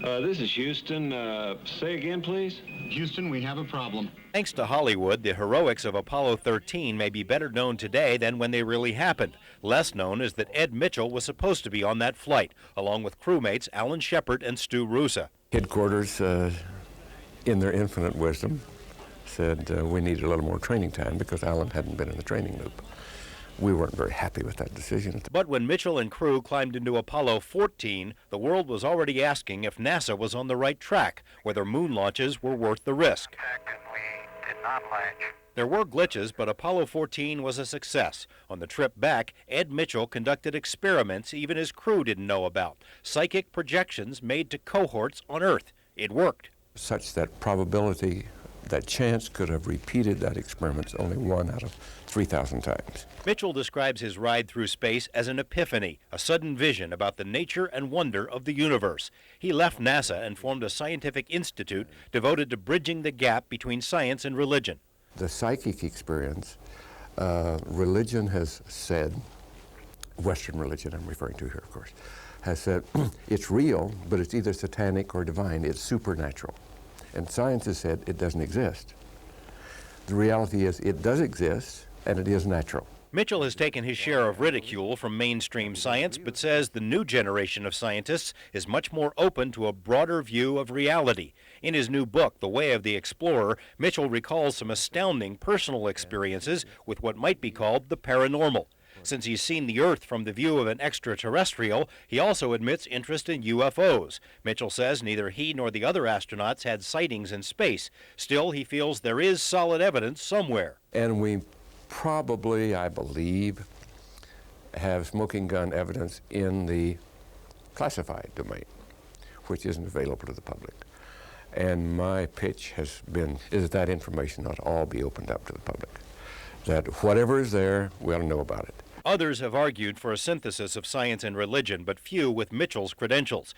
This is Houston. Say again, please. Houston, we have a problem. Thanks to Hollywood, the heroics of Apollo 13 may be better known today than when they really happened. Less known is that Ed Mitchell was supposed to be on that flight, along with crewmates Alan Shepard and Stu Rusa. Headquarters, in their infinite wisdom, said we needed a little more training time because Alan hadn't been in the training loop. We weren't very happy with that decision. But when Mitchell and crew climbed into Apollo 14, the world was already asking if NASA was on the right track, whether moon launches were worth the risk. We did not launch. There were glitches, but Apollo 14 was a success. On the trip back, Ed Mitchell conducted experiments even his crew didn't know about, psychic projections made to cohorts on Earth. It worked. Such that probability, that chance could have repeated that experiment only 1 out of 3,000 times. Mitchell describes his ride through space as an epiphany, a sudden vision about the nature and wonder of the universe. He left NASA and formed a scientific institute devoted to bridging the gap between science and religion. The psychic experience, religion has said, Western religion I'm referring to here, of course, has said it's real, but it's either satanic or divine, it's supernatural. And science has said it doesn't exist. The reality is it does exist, and it is natural. Mitchell has taken his share of ridicule from mainstream science, but says the new generation of scientists is much more open to a broader view of reality. In his new book, The Way of the Explorer, Mitchell recalls some astounding personal experiences with what might be called the paranormal. Since he's seen the Earth from the view of an extraterrestrial, he also admits interest in UFOs. Mitchell says neither he nor the other astronauts had sightings in space. Still, he feels there is solid evidence somewhere. And we probably, I believe, have smoking gun evidence in the classified domain, which isn't available to the public. And my pitch has been, is that information ought to all be opened up to the public. That whatever is there, we ought to know about it. Others have argued for a synthesis of science and religion, but few with Mitchell's credentials.